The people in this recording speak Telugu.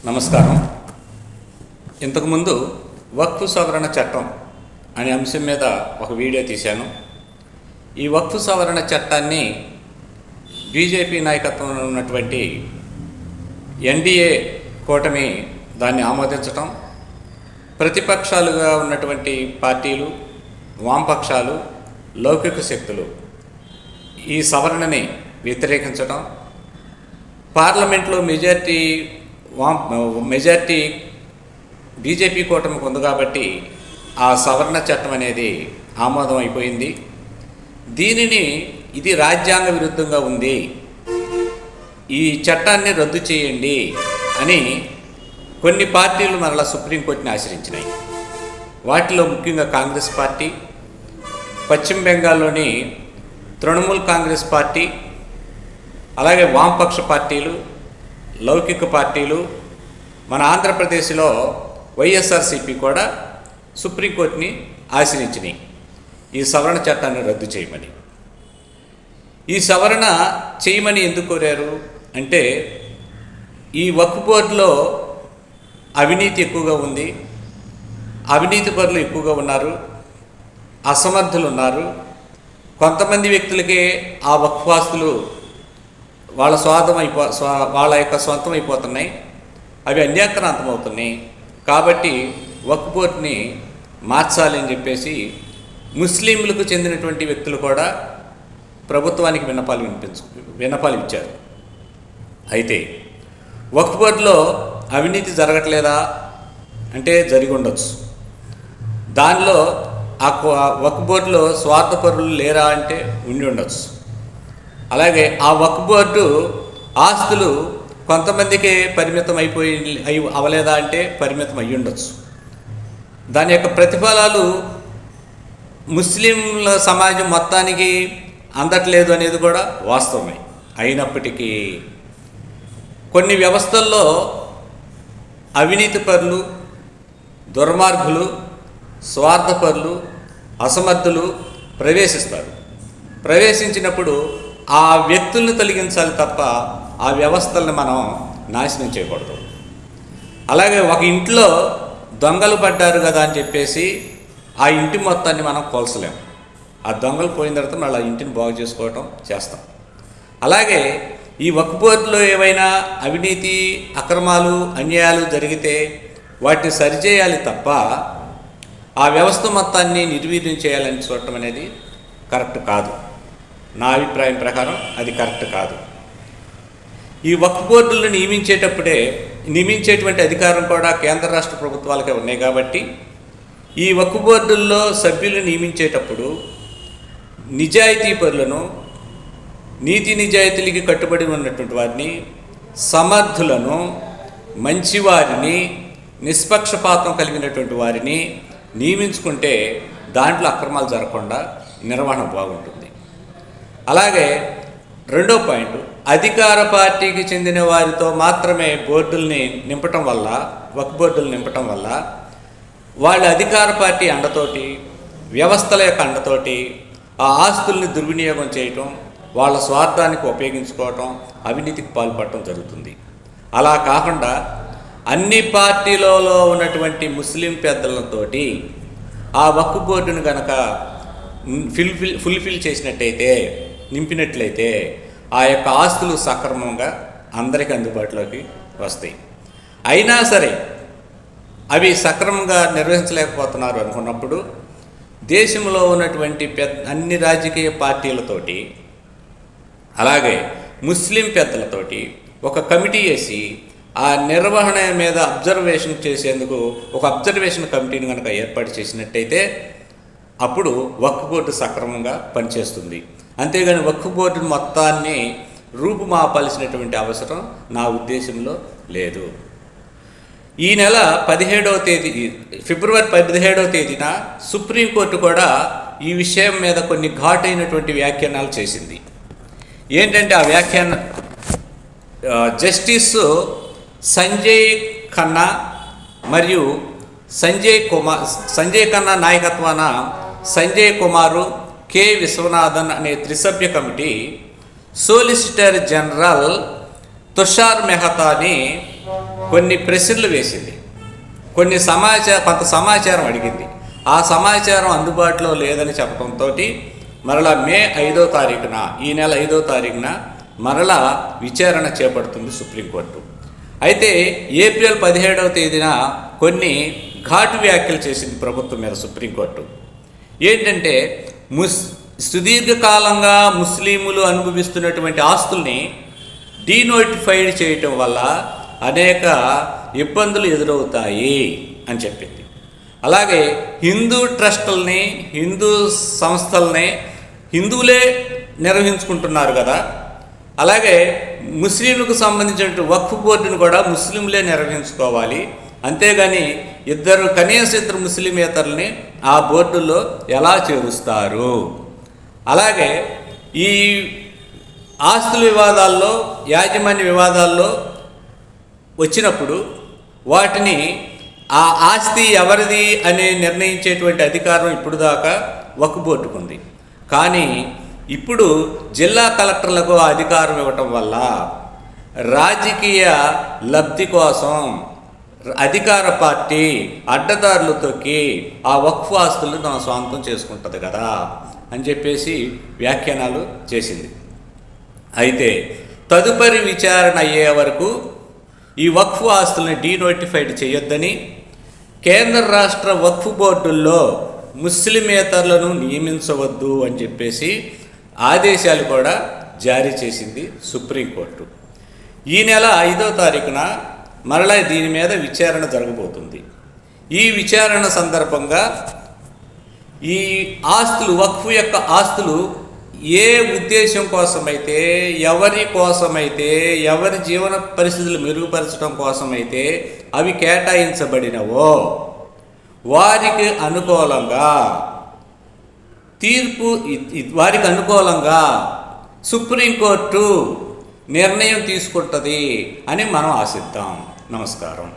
నమస్కారం. ఇంతకుముందు వక్ఫ్ సవరణ చట్టం అనే అంశం మీద ఒక వీడియో తీశాను. ఈ వక్ఫ్ సవరణ చట్టాన్ని బీజేపీ నాయకత్వంలో ఉన్నటువంటి ఎన్డీఏ కూటమి దాన్ని ఆమోదించటం, ప్రతిపక్షాలుగా ఉన్నటువంటి పార్టీలు, వామపక్షాలు, లౌకిక శక్తులు ఈ సవరణని వ్యతిరేకించటం, పార్లమెంట్లో మెజారిటీ బీజేపీ కూటమికి ఉంది కాబట్టి ఆ సవరణ చట్టం అనేది ఆమోదం అయిపోయింది. దీనిని ఇది రాజ్యాంగ విరుద్ధంగా ఉంది, ఈ చట్టాన్ని రద్దు చేయండి అని కొన్ని పార్టీలు మరలా సుప్రీంకోర్టుని ఆశ్రయించినాయి. వాటిలో ముఖ్యంగా కాంగ్రెస్ పార్టీ, పశ్చిమ బెంగాల్లోని తృణమూల్ కాంగ్రెస్ పార్టీ, అలాగే వామపక్ష పార్టీలు, లౌకిక పార్టీలు, మన ఆంధ్రప్రదేశ్లో వైఎస్ఆర్సీపీ కూడా సుప్రీంకోర్టుని ఆశ్రయించినాయి ఈ సవరణ చట్టాన్ని రద్దు చేయమని. ఈ సవరణ చేయమని ఎందుకు కోరారు అంటే, ఈ వక్ఫ్ బోర్డులో అవినీతి ఎక్కువగా ఉంది, అవినీతి పరులు ఎక్కువగా ఉన్నారు, అసమర్థులు ఉన్నారు. కొంతమంది వ్యక్తులకే ఆ వక్ఫ్ ఆస్తులు వాళ్ళ యొక్క సొంతం అయిపోతున్నాయి, అవి అన్యాక్రాంతం అవుతున్నాయి. కాబట్టి వక్ఫ్ బోర్డుని మార్చాలి అని చెప్పేసి ముస్లింలకు చెందినటువంటి వ్యక్తులు కూడా ప్రభుత్వానికి విన్నపాలు ఇచ్చారు. అయితే వక్ఫ్ బోర్డులో అవినీతి జరగట్లేదా అంటే జరిగి ఉండొచ్చు. దానిలో ఆ వక్ఫ్ బోర్డులో స్వార్థపరులు లేరా అంటే ఉండి ఉండొచ్చు. అలాగే ఆ వక్ఫ్ బోర్డు ఆస్తులు కొంతమందికే పరిమితం అవలేదా అంటే పరిమితం అయ్యి ఉండొచ్చు. దాని యొక్క ప్రతిఫలాలు ముస్లింల సమాజం మొత్తానికి అందట్లేదు అనేది కూడా వాస్తవమే. అయినప్పటికీ కొన్ని వ్యవస్థల్లో అవినీతి పరులు, దుర్మార్గులు, స్వార్థపరులు, అసమర్థులు ప్రవేశించినప్పుడు ఆ వ్యక్తుల్ని తొలగించాలి తప్ప ఆ వ్యవస్థలను మనం నాశనం చేయకూడదు. అలాగే ఒక ఇంట్లో దొంగలు పడ్డారు కదా అని చెప్పేసి ఆ ఇంటి మొత్తాన్ని మనం కోల్చలేం. ఆ దొంగలు పోయిన తర్వాత మళ్ళీ ఆ ఇంటిని బాగు చేసుకోవటం చేస్తాం. అలాగే ఈ వక్ఫ్ బోర్డులో ఏవైనా అవినీతి, అక్రమాలు, అన్యాయాలు జరిగితే వాటిని సరిచేయాలి తప్ప ఆ వ్యవస్థ మొత్తాన్ని నిర్వీర్యం చేయాలని చూడటం అనేది కరెక్ట్ కాదు. నా అభిప్రాయం ప్రకారం అది కరెక్ట్ కాదు. ఈ వక్ఫ్ బోర్డులను నియమించేటువంటి అధికారం కూడా కేంద్ర రాష్ట్ర ప్రభుత్వాలకే ఉన్నాయి కాబట్టి ఈ వక్ఫ్ బోర్డుల్లో సభ్యులు నియమించేటప్పుడు నిజాయితీ పరులను, నీతి నిజాయితీలకి కట్టుబడి ఉన్నటువంటి వారిని, సమర్థులను, మంచివారిని, నిష్పక్షపాతం కలిగినటువంటి వారిని నియమించుకుంటే దాంట్లో అక్రమాలు జరగకుండా నిర్వహణ బాగుంటుంది. అలాగే రెండో పాయింట్, అధికార పార్టీకి చెందిన వారితో మాత్రమే వక్ఫ్ బోర్డులు నింపటం వల్ల వాళ్ళ అధికార పార్టీ అండతోటి, వ్యవస్థల యొక్క అండతోటి ఆ ఆస్తుల్ని దుర్వినియోగం చేయటం, వాళ్ళ స్వార్థానికి ఉపయోగించుకోవటం, అవినీతికి పాల్పడటం జరుగుతుంది. అలా కాకుండా అన్ని పార్టీలలో ఉన్నటువంటి ముస్లిం పెద్దలతోటి ఆ వక్ఫ్ బోర్డును కనుక ఫుల్ఫిల్ చేసినట్టయితే, నింపినట్లయితే ఆ యొక్క ఆస్తులు సక్రమంగా అందరికీ అందుబాటులోకి వస్తాయి. అయినా సరే అవి సక్రమంగా నిర్వహించలేకపోతున్నారు అనుకున్నప్పుడు దేశంలో ఉన్నటువంటి అన్ని రాజకీయ పార్టీలతోటి, అలాగే ముస్లిం పెద్దలతోటి ఒక కమిటీ వేసి ఆ నిర్వహణ మీద అబ్జర్వేషన్ చేసేందుకు ఒక అబ్జర్వేషన్ కమిటీని కనుక ఏర్పాటు చేసినట్టయితే అప్పుడు వక్ఫ్ బోర్డు సక్రమంగా పనిచేస్తుంది. అంతేగాని వక్ఫ్ బోర్డు మొత్తాన్ని రూపుమాపాల్సినటువంటి అవసరం నా ఉద్దేశంలో లేదు. ఈ నెల ఫిబ్రవరి 17వ తేదీన సుప్రీంకోర్టు కూడా ఈ విషయం మీద కొన్ని ఘాటైనటువంటి వ్యాఖ్యానాలు చేసింది. ఏంటంటే ఆ జస్టిస్ సంజయ్ ఖన్నా మరియు సంజయ్ ఖన్నా నాయకత్వాన సంజయ్ కుమారు, కె విశ్వనాథన్ అనే త్రిసభ్య కమిటీ సోలిసిటర్ జనరల్ తుషార్ మెహతాని కొన్ని ప్రశ్నలు వేసింది, కొంత సమాచారం అడిగింది. ఆ సమాచారం అందుబాటులో లేదని చెప్పడంతో మరలా మే 5వ తారీఖున, ఈ నెల 5వ తారీఖున మరలా విచారణ చేపడుతుంది సుప్రీంకోర్టు. అయితే ఏప్రిల్ 17వ తేదీన కొన్ని ఘాటు వ్యాఖ్యలు చేసింది ప్రభుత్వం మీద సుప్రీంకోర్టు. ఏంటంటే సుదీర్ఘకాలంగా ముస్లింలు అనుభవిస్తున్నటువంటి ఆస్తుల్ని డీనోటిఫైడ్ చేయటం వల్ల అనేక ఇబ్బందులు ఎదురవుతాయి అని చెప్పింది. అలాగే హిందూ ట్రస్టుల్ని, హిందూ సంస్థల్ని హిందువులే నిర్వహించుకుంటున్నారు కదా, అలాగే ముస్లింలకు సంబంధించిన వక్ఫ్ బోర్డును కూడా ముస్లింలే నిర్వహించుకోవాలి, అంతేగాని కనీసం ఇద్దరు ముస్లిమేతరుల్ని ఆ బోర్డుల్లో ఎలా చేరుస్తారు? అలాగే ఈ ఆస్తుల వివాదాల్లో, యాజమాన్య వివాదాల్లో వచ్చినప్పుడు వాటిని ఆ ఆస్తి ఎవరిది అని నిర్ణయించేటువంటి అధికారం ఇప్పుడు దాకా వక్ఫ్ బోర్డుకు ఉంది. కానీ ఇప్పుడు జిల్లా కలెక్టర్లకు ఆ అధికారం ఇవ్వటం వల్ల రాజకీయ లబ్ధి కోసం అధికార పార్టీ అడ్డదారులు తొక్కి ఆ వక్ఫ్ ఆస్తులను తన స్వంతం చేసుకుంటుంది కదా అని చెప్పేసి వ్యాఖ్యానాలు చేసింది. అయితే తదుపరి విచారణ అయ్యే వరకు ఈ వక్ఫ్ ఆస్తుల్ని డీనోటిఫైడ్ చేయొద్దని, కేంద్ర రాష్ట్ర వక్ఫ్ బోర్డుల్లో ముస్లిమేతరులను నియమించవద్దు అని చెప్పేసి ఆదేశాలు కూడా జారీ చేసింది సుప్రీంకోర్టు. ఈ నెల 5వ తారీఖున మరలా దీని మీద విచారణ జరగబోతుంది. ఈ విచారణ సందర్భంగా ఈ ఆస్తులు, వక్ఫ్ యొక్క ఆస్తులు ఏ ఉద్దేశం కోసమైతే, ఎవరి కోసమైతే, ఎవరి జీవన పరిస్థితులు మెరుగుపరచడం కోసమైతే అవి కేటాయించబడినవో వారికి అనుకూలంగా వారికి అనుకూలంగా సుప్రీంకోర్టు నిర్ణయం తీసుకుంటుంది అని మనం ఆశిద్దాం. నమస్కారం.